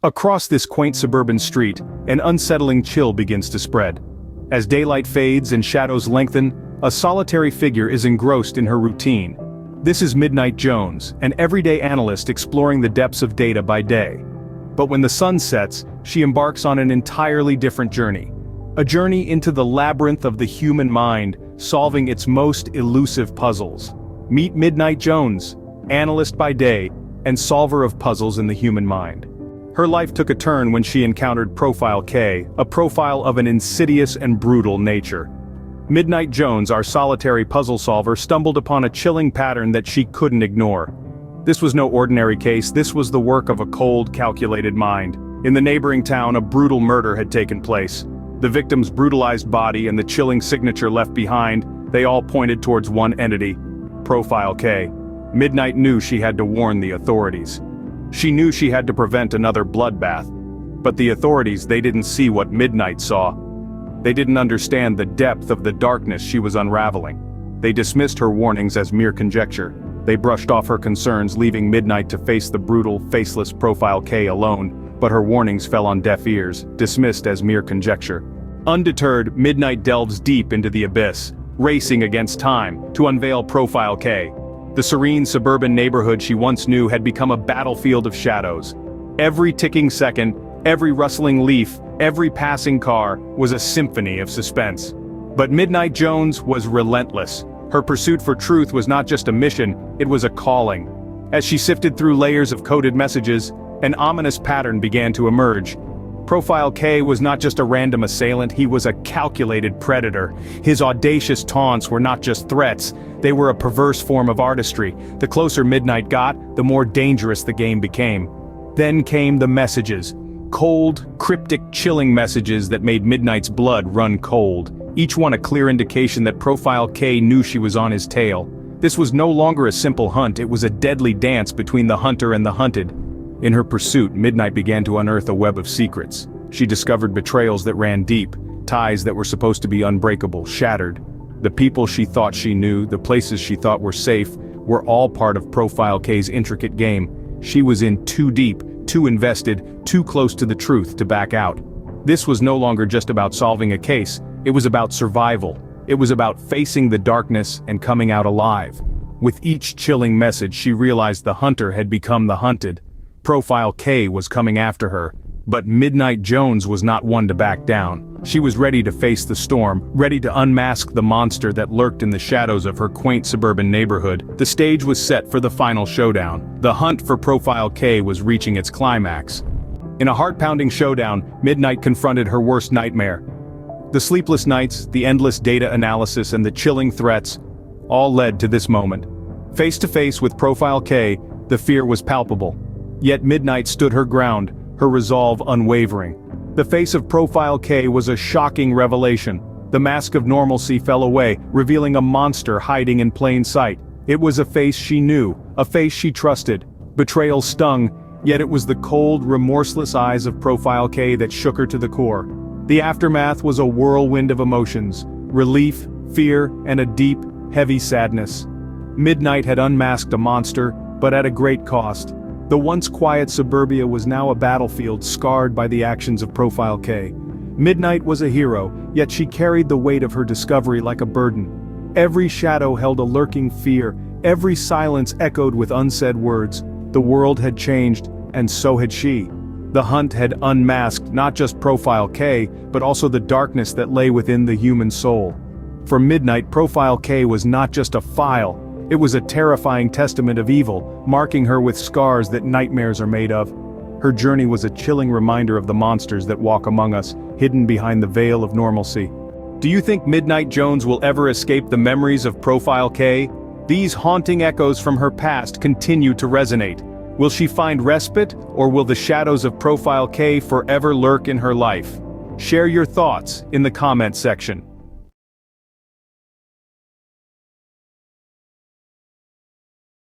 Across this quaint suburban street, an unsettling chill begins to spread. As daylight fades and shadows lengthen, a solitary figure is engrossed in her routine. This is Midnight Jones, an everyday analyst exploring the depths of data by day. But when the sun sets, she embarks on an entirely different journey. A journey into the labyrinth of the human mind, solving its most elusive puzzles. Meet Midnight Jones, analyst by day, and solver of puzzles in the human mind. Her life took a turn when she encountered Profile K, a profile of an insidious and brutal nature. Midnight Jones, our solitary puzzle solver, stumbled upon a chilling pattern that she couldn't ignore. This was no ordinary case, this was the work of a cold, calculated mind. In the neighboring town, a brutal murder had taken place. The victim's brutalized body and the chilling signature left behind, they all pointed towards one entity: Profile K. Midnight knew she had to warn the authorities. She knew she had to prevent another bloodbath. But the authorities, they didn't see what Midnight saw. They didn't understand the depth of the darkness she was unraveling. They dismissed her warnings as mere conjecture. They brushed off her concerns, leaving Midnight to face the brutal, faceless Profile K alone, but her warnings fell on deaf ears, dismissed as mere conjecture. Undeterred, Midnight delves deep into the abyss, racing against time, to unveil Profile K. The serene suburban neighborhood she once knew had become a battlefield of shadows. Every ticking second, every rustling leaf, every passing car was a symphony of suspense. But Midnight Jones was relentless. Her pursuit for truth was not just a mission, it was a calling. As she sifted through layers of coded messages, an ominous pattern began to emerge. Profile K was not just a random assailant, he was a calculated predator. His audacious taunts were not just threats, they were a perverse form of artistry. The closer Midnight got, the more dangerous the game became. Then came the messages. Cold, cryptic, chilling messages that made Midnight's blood run cold. Each one a clear indication that Profile K knew she was on his tail. This was no longer a simple hunt, it was a deadly dance between the hunter and the hunted. In her pursuit, Midnight began to unearth a web of secrets. She discovered betrayals that ran deep, ties that were supposed to be unbreakable, shattered. The people she thought she knew, the places she thought were safe, were all part of Profile K's intricate game. She was in too deep, too invested, too close to the truth to back out. This was no longer just about solving a case, it was about survival. It was about facing the darkness and coming out alive. With each chilling message, she realized the hunter had become the hunted. Profile K was coming after her, but Midnight Jones was not one to back down. She was ready to face the storm, ready to unmask the monster that lurked in the shadows of her quaint suburban neighborhood. The stage was set for the final showdown. The hunt for Profile K was reaching its climax. In a heart-pounding showdown, Midnight confronted her worst nightmare. The sleepless nights, the endless data analysis, and the chilling threats all led to this moment. Face to face with Profile K, the fear was palpable. Yet Midnight stood her ground, her resolve unwavering. The face of Profile K was a shocking revelation. The mask of normalcy fell away, revealing a monster hiding in plain sight. It was a face she knew, a face she trusted. Betrayal stung, yet it was the cold, remorseless eyes of Profile K that shook her to the core. The aftermath was a whirlwind of emotions, relief, fear, and a deep, heavy sadness. Midnight had unmasked a monster, but at a great cost. The once quiet suburbia was now a battlefield scarred by the actions of Profile K. Midnight was a hero, yet she carried the weight of her discovery like a burden. Every shadow held a lurking fear, every silence echoed with unsaid words. The world had changed, and so had she. The hunt had unmasked not just Profile K, but also the darkness that lay within the human soul. For Midnight, Profile K was not just a file. It was a terrifying testament of evil, marking her with scars that nightmares are made of. Her journey was a chilling reminder of the monsters that walk among us, hidden behind the veil of normalcy. Do you think Midnight Jones will ever escape the memories of Profile K? These haunting echoes from her past continue to resonate. Will she find respite, or will the shadows of Profile K forever lurk in her life? Share your thoughts in the comment section.